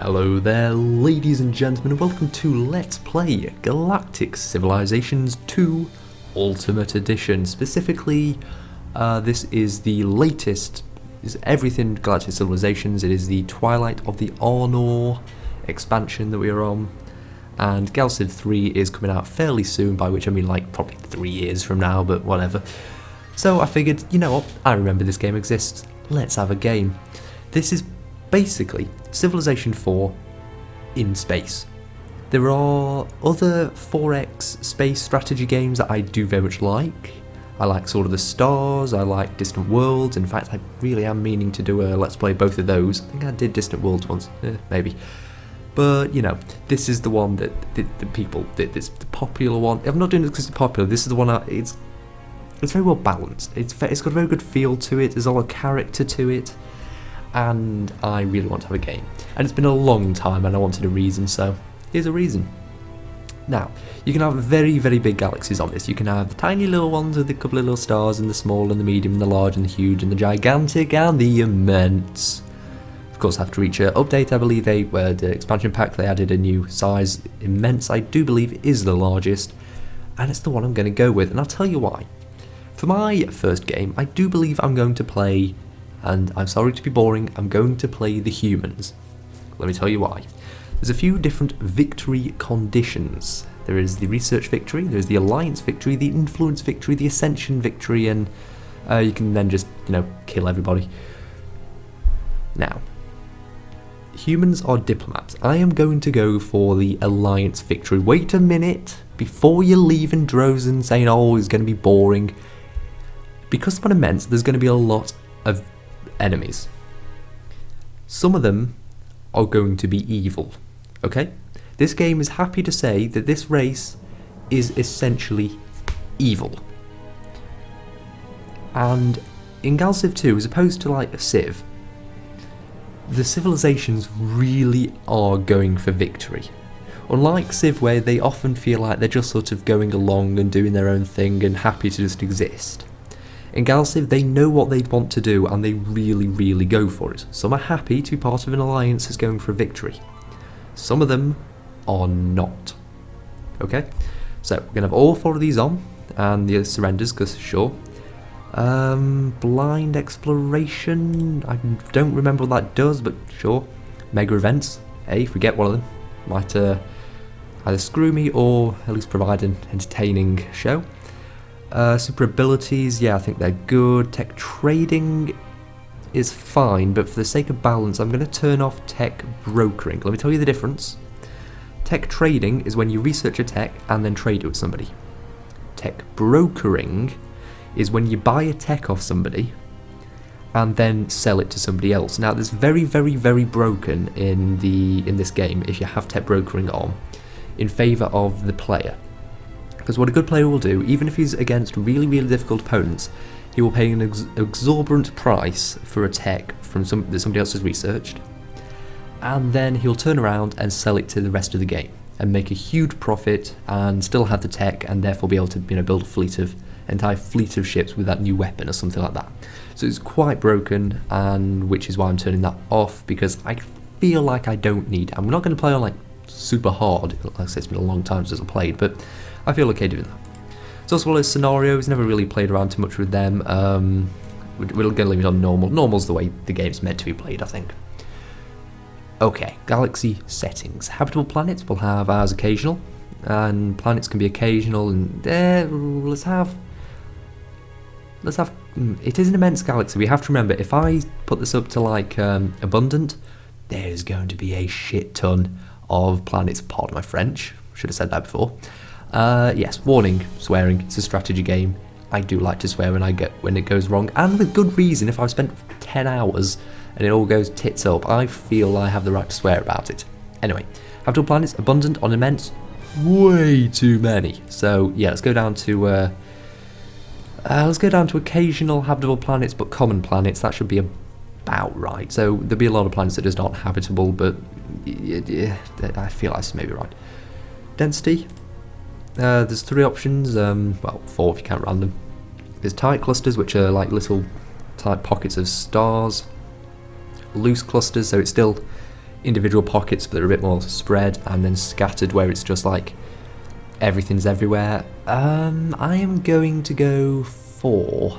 Hello there, ladies and gentlemen, and welcome to Let's Play Galactic Civilizations 2 Ultimate Edition. Specifically, this is the latest, is everything Galactic Civilizations. It is the Twilight of the Arnor expansion that we are on, and Galciv 3 is coming out fairly soon, by which I mean like probably 3 years from now, but whatever. So I figured, you know what, I remember this game exists, let's have a game. This is basically Civilization 4 in space. There are other 4X space strategy games that I do very much like. I like Sword of the Stars, I like Distant Worlds. In fact, I really am meaning to do a Let's Play both of those. I think I did Distant Worlds once, maybe. But, you know, this is the one that the people, it's the popular one. I'm not doing it because it's popular, this is the one it's very well balanced. It's got a very good feel to it, there's a lot of character to it. And I really want to have a game. And it's been a long time and I wanted a reason, so here's a reason. Now, you can have very, very big galaxies on this. You can have the tiny little ones with a couple of little stars, and the small and the medium and the large and the huge and the gigantic and the immense. Of course, after each update, I believe the expansion pack, they added a new size. Immense, I do believe, is the largest, and it's the one I'm going to go with, and I'll tell you why. For my first game, I do believe I'm going to play, and I'm sorry to be boring, I'm going to play the humans. Let me tell you why. There's a few different victory conditions. There is the research victory, there's the alliance victory, the influence victory, the ascension victory, and you can then just, you know, kill everybody. Now, humans are diplomats. I am going to go for the alliance victory. Wait a minute, before you leave in droves and saying, oh, it's going to be boring. Because it's immense, there's going to be a lot of enemies. Some of them are going to be evil, okay? This game is happy to say that this race is essentially evil. And in Galciv 2, as opposed to like a Civ, the civilizations really are going for victory. Unlike Civ, where they often feel like they're just sort of going along and doing their own thing and happy to just exist. In Galciv, they know what they want to do and they really, really go for it. Some are happy to be part of an alliance that's going for a victory. Some of them are not. Okay? So, we're going to have all 4 of these on, and the surrenders, because sure. Blind exploration, I don't remember what that does, but sure. Mega events, hey, if we get one of them, might either screw me or at least provide an entertaining show. Super abilities, yeah, I think they're good. Tech trading is fine, but for the sake of balance, I'm going to turn off tech brokering. Let me tell you the difference. Tech trading is when you research a tech and then trade it with somebody. Tech brokering is when you buy a tech off somebody and then sell it to somebody else. Now, there's very, very, very broken in this game if you have tech brokering on in favour of the player. Because what a good player will do, even if he's against really, really difficult opponents, he will pay an exorbitant price for a tech from that somebody else has researched, and then he'll turn around and sell it to the rest of the game and make a huge profit and still have the tech and therefore be able to, you know, build an entire fleet of ships with that new weapon or something like that. So it's quite broken, and which is why I'm turning that off, because I feel like I don't need it. I'm not going to play on like super hard. Like I said, it's been a long time since I played, but I feel okay doing that. So as well as scenarios, never really played around too much with them. We're going to leave it on normal. Normal's the way the game's meant to be played, I think. Okay, galaxy settings. Habitable planets will have as occasional, and planets can be occasional, and let's have, it is an immense galaxy. We have to remember, if I put this up to like abundant, there's going to be a shit ton of planets. Pardon my French, should have said that before. Yes, warning, swearing, it's a strategy game. I do like to swear when it goes wrong, and with good reason. If I've spent 10 hours and it all goes tits up, I feel I have the right to swear about it. Anyway, habitable planets, abundant on immense, way too many. So yeah, let's go down to occasional habitable planets, but common planets. That should be about right. So there'll be a lot of planets that just aren't habitable, but yeah, I feel that's maybe right. Density. There's 3 options, well 4 if you count random. There's tight clusters, which are like little tight pockets of stars. Loose clusters, so it's still individual pockets that are a bit more spread, and then scattered where it's just like everything's everywhere. I am going to go for...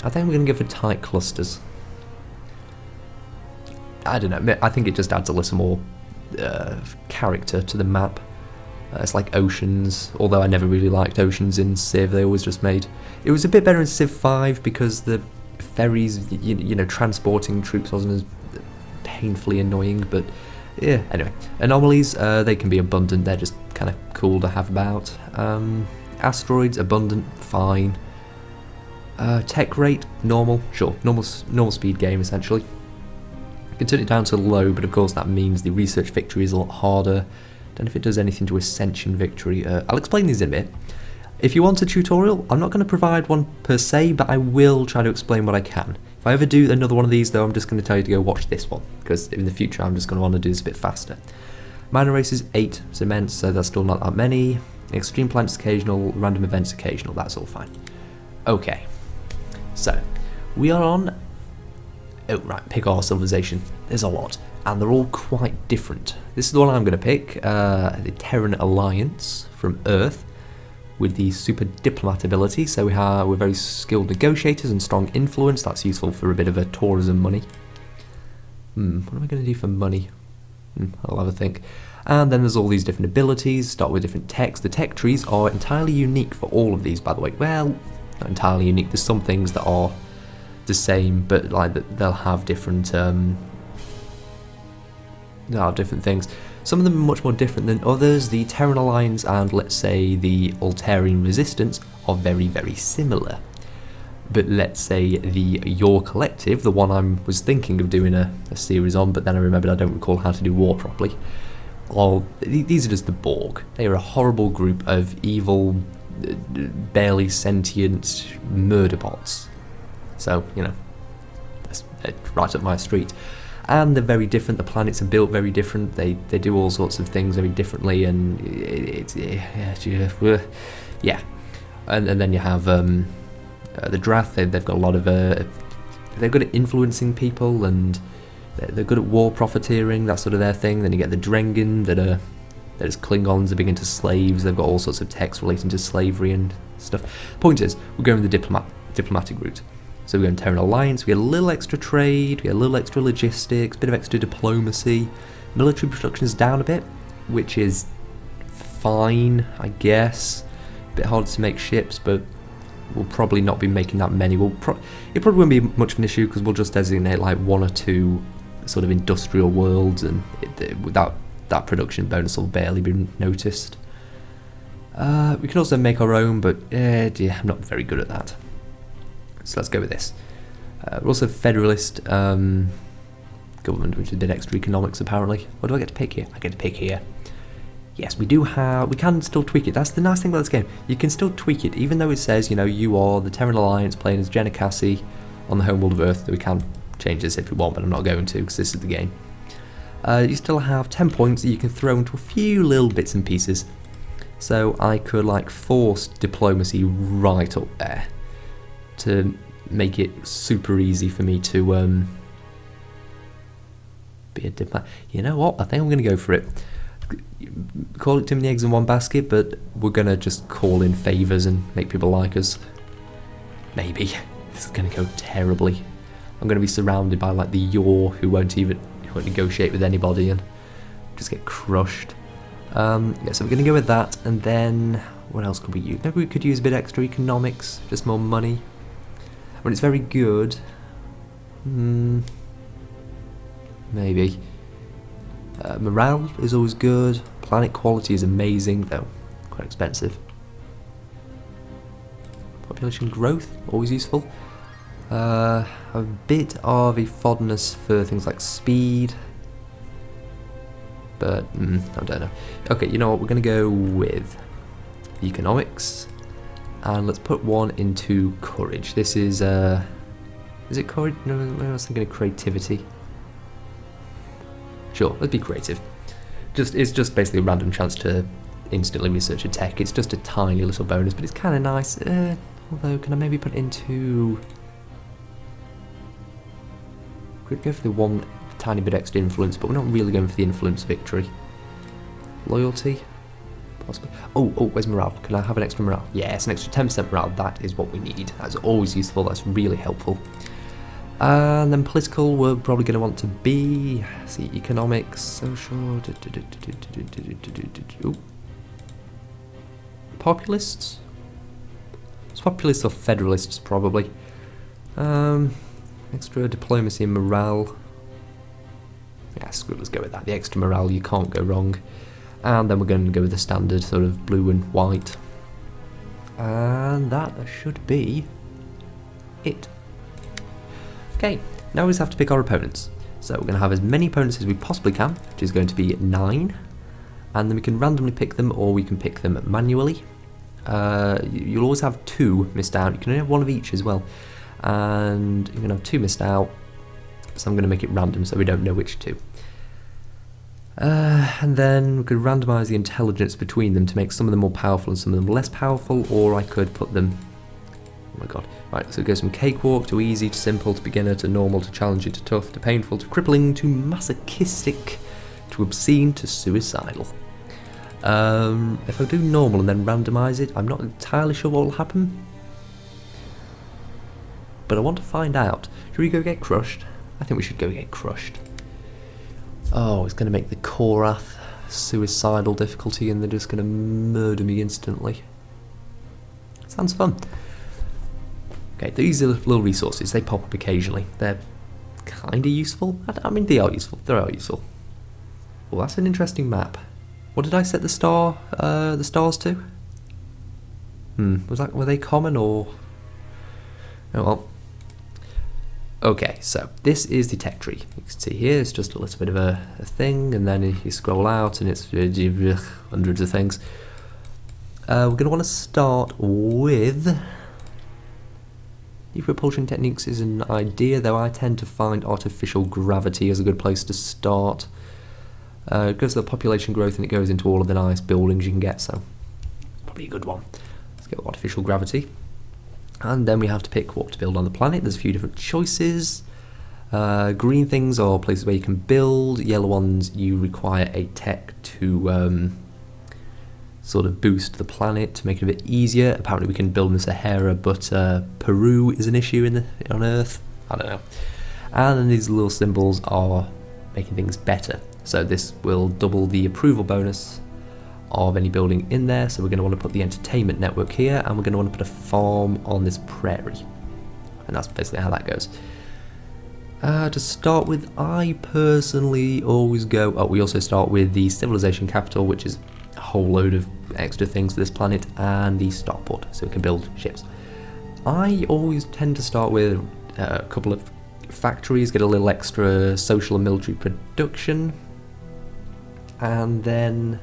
I think we're going to go for tight clusters. I don't know, I think it just adds a little more character to the map. It's like oceans, although I never really liked oceans in Civ. They always just made... It was a bit better in Civ 5 because the ferries, you know, transporting troops wasn't as painfully annoying, but yeah, anyway. Anomalies, they can be abundant, they're just kind of cool to have about. Asteroids, abundant, fine. Tech rate, normal, sure, normal speed game essentially. You can turn it down to low, but of course that means the research victory is a lot harder. Don't know if it does anything to ascension victory. I'll explain these in a bit. If you want a tutorial, I'm not going to provide one per se, but I will try to explain what I can. If I ever do another one of these though, I'm just going to tell you to go watch this one, because in the future I'm just going to want to do this a bit faster. Minor races 8, it's immense, so that's still not that many. Extreme planets occasional, random events occasional, that's all fine. Okay, so we are on... Oh right, pick our civilization. There's a lot, and they're all quite different. This is the one I'm going to pick, the Terran Alliance from Earth, with the super diplomat ability. So we're very skilled negotiators and strong influence. That's useful for a bit of a tourism money. What am I going to do for money? I'll have a think. And then there's all these different abilities, start with different techs. The tech trees are entirely unique for all of these, by the way. Well, not entirely unique. There's some things that are the same, but like they'll have different things. Some of them are much more different than others. The Terran Alliance and, let's say, the Altarian Resistance are very, very similar. But let's say the Your Collective, the one I was thinking of doing a series on, but then I remembered I don't recall how to do war properly. Well, these are just the Borg. They are a horrible group of evil, barely sentient murder bots. So, you know, that's right up my street. And they're very different, the planets are built very different, they do all sorts of things very differently, and yeah. And then you have the Drath, they've got a lot of, they're good at influencing people, and they're good at war profiteering, that's sort of their thing. Then you get the Drengen, that are just Klingons, they're big into slaves, they've got all sorts of texts relating to slavery and stuff. Point is, we're going the diplomatic route. So we're going Terran Alliance, we get a little extra trade, we get a little extra logistics, bit of extra diplomacy. Military production is down a bit, which is fine, I guess. A bit harder to make ships, but we'll probably not be making that many. It probably won't be much of an issue, because we'll just designate like 1 or 2 sort of industrial worlds, and that production bonus will barely be noticed. We can also make our own, but dear, I'm not very good at that. So let's go with this. We're also federalist government, which is a bit extra economics apparently. What do I get to pick here? I get to pick here. Yes, we can still tweak it. That's the nice thing about this game. You can still tweak it, even though it says, you know, you are the Terran Alliance playing as Jenna Cassie on the homeworld of Earth. We can change this if we want, but I'm not going to, because this is the game. You still have 10 points that you can throw into a few little bits and pieces. So I could like force diplomacy right up there to make it super easy for me to be a diplomat. You know what? I think I'm going to go for it. Call it too many eggs in one basket, but we're going to just call in favours and make people like us. Maybe. This is going to go terribly. I'm going to be surrounded by like the Yor who won't negotiate with anybody and just get crushed. Yeah, so we're going to go with that, and then what else could we use? Maybe we could use a bit extra economics, just more money. When it's very good, maybe. Morale is always good. Planet quality is amazing, though quite expensive. Population growth, always useful. A bit of a fondness for things like speed, but I don't know. Okay, you know what? We're going to go with economics. And let's put one into courage. This is it courage? No, I was thinking of creativity. Sure, let's be creative. It's just basically a random chance to instantly research a tech. It's just a tiny little bonus, but it's kind of nice. Although, can I maybe put it into... Could go for the one tiny bit extra influence, but we're not really going for the influence victory. Loyalty? Possibly. Oh, where's morale? Can I have an extra morale? Yes, an extra 10% morale. That is what we need. That's always useful. That's really helpful. And then political, we're probably going to want to be, see, economics, social, populists? It's populists or federalists, probably. Extra diplomacy and morale. Yeah, screw it, let's go with that. The extra morale, you can't go wrong. And then we're going to go with the standard sort of blue and white. And that should be it. Okay, now we just have to pick our opponents. So we're going to have as many opponents as we possibly can, which is going to be 9. And then we can randomly pick them, or we can pick them manually. You'll always have 2 missed out. You can only have 1 of each as well. And you're going to have 2 missed out. So I'm going to make it random so we don't know which 2. And then we could randomise the intelligence between them to make some of them more powerful and some of them less powerful, or I could put them... Oh my god. Right, so it goes from cakewalk to easy to simple to beginner to normal to challenging to tough to painful to crippling to masochistic to obscene to suicidal. If I do normal and then randomise it, I'm not entirely sure what will happen. But I want to find out. Should we go get crushed? I think we should go get crushed. Oh, it's going to make the Korath suicidal difficulty and they're just going to murder me instantly. Sounds fun. Okay, these are little resources. They pop up occasionally. They're kind of useful. I mean, they are useful. They are useful. Well, that's an interesting map. What did I set the stars to? Were they common or... Oh well. Okay, so this is the tech tree. You can see here it's just a little bit of a thing, and then you scroll out and it's hundreds of things. We're going to want to start with... New propulsion techniques is an idea, though I tend to find artificial gravity as a good place to start. It goes to the population growth and it goes into all of the nice buildings you can get, so probably a good one. Let's go with artificial gravity. And then we have to pick what to build on the planet. There's a few different choices. Green things are places where you can build. Yellow ones you require a tech to sort of boost the planet to make it a bit easier. Apparently we can build in the Sahara, but Peru is an issue on Earth. I don't know. And then these little symbols are making things better. So this will double the approval bonus of any building in there. So we're going to want to put the entertainment network here, and we're going to want to put a farm on this prairie. And that's basically how that goes. To start with, I personally always go... Oh, we also start with the civilization capital, which is a whole load of extra things for this planet, and the starport, so we can build ships. I always tend to start with a couple of factories, get a little extra social and military production, and then...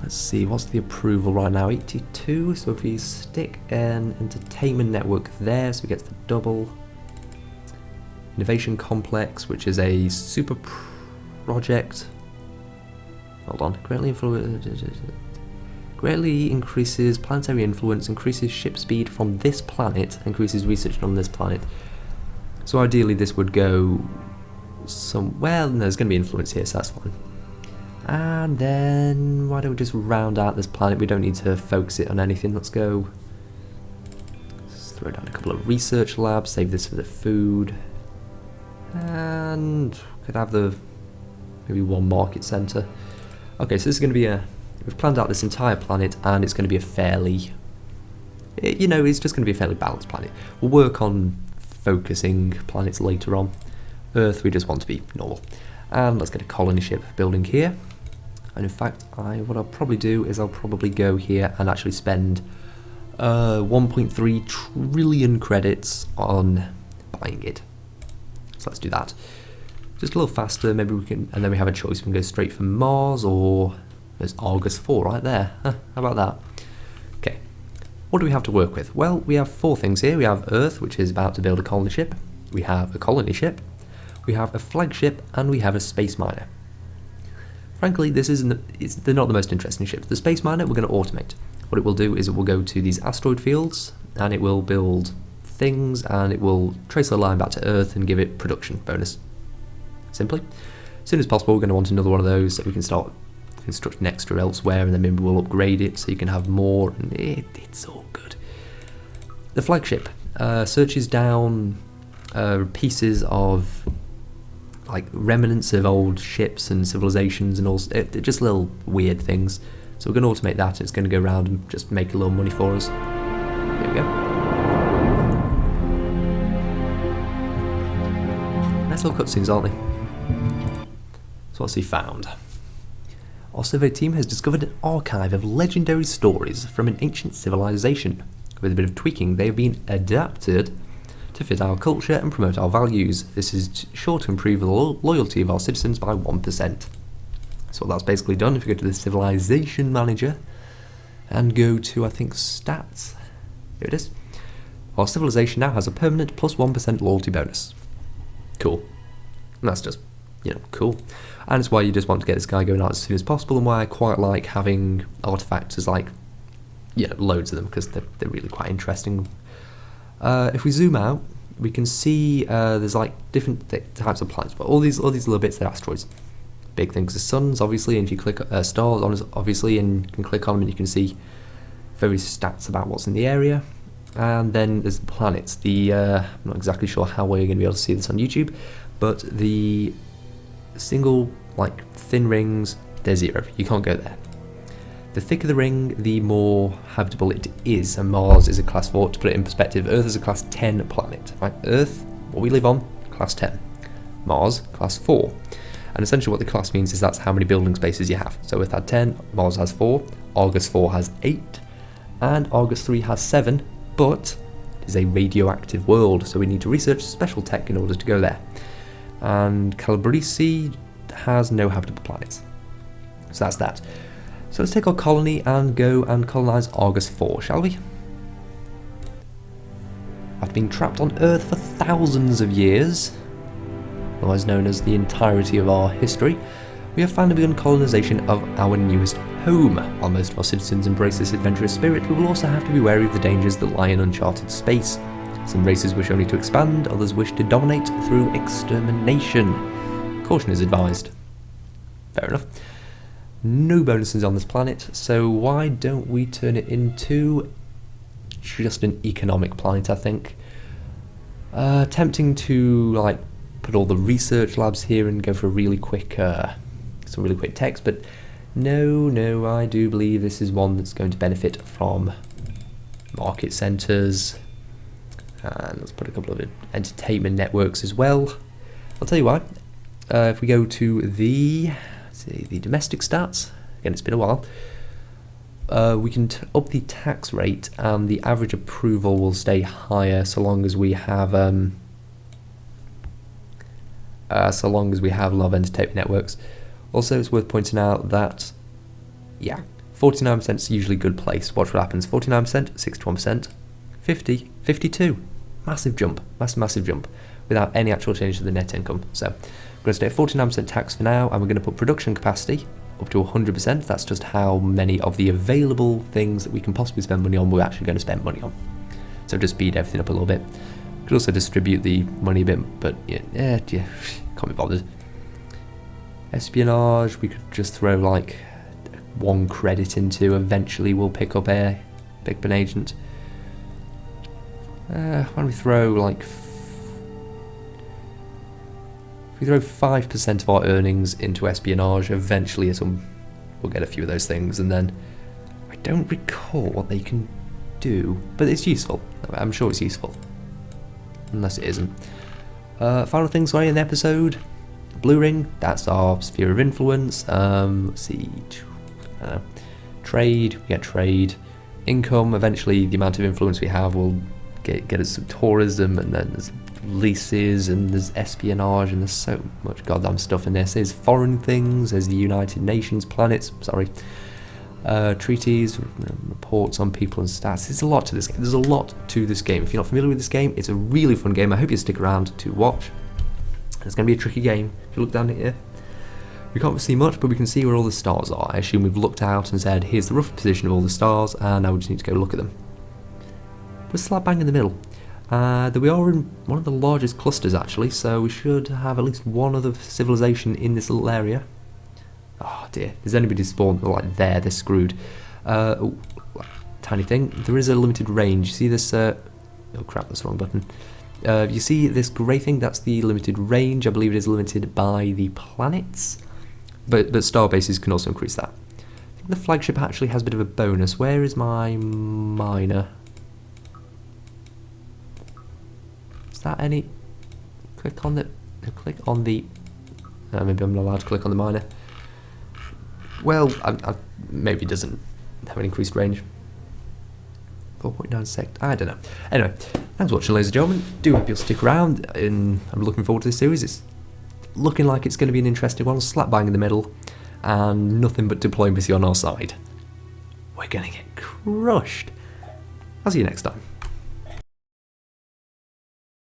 Let's see, what's the approval right now? 82, so if we stick an entertainment network there, so we get the double. Innovation complex, which is a super project. Hold on, greatly increases planetary influence, increases ship speed from this planet, increases research on this planet. So ideally this would go somewhere, no, there's going to be influence here, so that's fine. And then, why don't we just round out this planet? We don't need to focus it on anything. Let's go. Let's throw down a couple of research labs, save this for the food. And could have maybe one market centre. Okay, so this is going to be we've planned out this entire planet, and it's going to be a fairly, it's just going to be a fairly balanced planet. We'll work on focusing planets later on. Earth, we just want to be normal. And let's get a colony ship building here. And in fact, what I'll probably do is I'll probably go here and actually spend 1.3 trillion credits on buying it. So let's do that. Just a little faster, maybe we can, and then we have a choice. We can go straight for Mars, or there's Argus 4 right there. How about that? Okay, what do we have to work with? Well, we have 4 things here. We have Earth, which is about to build a colony ship. We have a colony ship. We have a flagship, and we have a space miner. Frankly, they're not the most interesting ships. The space miner we're going to automate. What it will do is it will go to these asteroid fields, and it will build things, and it will trace a line back to Earth and give it production bonus. simply. As soon as possible, we're going to want another one of those so we can start constructing extra elsewhere, and then maybe we'll upgrade it so you can have more, and it's all good. The flagship searches down pieces of like remnants of old ships and civilizations and all, just little weird things. So we're going to automate that, and it's going to go around and just make a little money for us. There we go. Nice little cutscenes, aren't they? So what's he found? Our survey team has discovered an archive of legendary stories from an ancient civilization. With a bit of tweaking, they have been adapted to fit our culture and promote our values. This is sure to improve the loyalty of our citizens by 1%. So what that's basically done, if you go to the Civilization Manager and go to, I think, Stats, here it is. Our civilization now has a permanent plus 1% loyalty bonus. Cool. And that's just, cool. And it's why you just want to get this guy going out as soon as possible, and why I quite like having artifacts as loads of them, because they're really quite interesting. If we zoom out, we can see there's different types of planets, but all these little bits are asteroids. Big things are suns, obviously, and if you click stars on, obviously, and you can click on them and you can see various stats about what's in the area. And then there's the planets. I'm not exactly sure how well you're going to be able to see this on YouTube, but the single thin rings, they're 0. You can't go there. The thicker the ring, the more habitable it is, and Mars is a class 4. To put it in perspective, Earth is a class 10 planet. Right? Earth, what we live on, class 10. Mars, class 4. And essentially what the class means is that's how many building spaces you have. So Earth had 10, Mars has 4, Argus 4 has 8, and Argus 3 has 7, but it is a radioactive world, so we need to research special tech in order to go there. And Calabrese has no habitable planets. So that's that. So let's take our colony and go and colonise Argus 4, shall we? After being trapped on Earth for thousands of years, otherwise known as the entirety of our history, we have finally begun colonisation of our newest home. While most of our citizens embrace this adventurous spirit, we will also have to be wary of the dangers that lie in uncharted space. Some races wish only to expand, others wish to dominate through extermination. Caution is advised. Fair enough. No bonuses on this planet, so why don't we turn it into just an economic planet, I think. Tempting to put all the research labs here and go for a really quick, some really quick text, but no, I do believe this is one that's going to benefit from market centres, and let's put a couple of entertainment networks as well. I'll tell you why. If we go to the domestic stats, again it's been a while, we can up the tax rate, and the average approval will stay higher so long as we have a lot of entertainment networks. Also, it's worth pointing out that 49% is usually a good place. Watch what happens. 49%, 61%, 50, 52. Massive jump, massive jump, without any actual change to the net income. So we're going to stay at 49% tax for now, and we're going to put production capacity up to 100%. That's just how many of the available things that we can possibly spend money on we're actually going to spend money on. So just speed everything up a little bit. Could also distribute the money a bit, but can't be bothered. Espionage, we could just throw 1 credit into. Eventually we'll pick up an agent. Why don't we throw if we throw 5% of our earnings into espionage, eventually we'll get a few of those things, and then I don't recall what they can do, but it's useful. I'm sure it's useful. Unless it isn't. Final things in the episode. Blue ring, that's our sphere of influence. Let's see. Trade, we get trade. Income, eventually the amount of influence we have will get us some tourism, and then there's leases, and there's espionage, and there's so much goddamn stuff in this. There's foreign things, there's the United Nations, planets, treaties, reports on people and stats. There's a lot to this game. There's a lot to this game. If you're not familiar with this game, it's a really fun game. I hope you stick around to watch. It's going to be a tricky game. If you look down here, we can't see much, but we can see where all the stars are. I assume we've looked out and said, here's the rough position of all the stars, and now we just need to go look at them. We're slap bang in the middle. That we are in one of the largest clusters actually, so we should have at least one other civilization in this little area. Oh dear, there's anybody spawned like there, they're screwed. Ooh, tiny thing. There is a limited range. You see this? Oh crap, that's the wrong button. You see this grey thing? That's the limited range. I believe it is limited by the planets, but star bases can also increase that. I think the flagship actually has a bit of a bonus. Where is my miner? Is that any? Click on the. Maybe I'm not allowed to click on the miner. Well, maybe it doesn't have an increased range. 4.9 sec. I don't know. Anyway, thanks for watching, ladies and gentlemen. Do hope you'll stick around, and I'm looking forward to this series. It's looking like it's going to be an interesting one, slap bang in the middle, and nothing but diplomacy on our side. We're going to get crushed. I'll see you next time.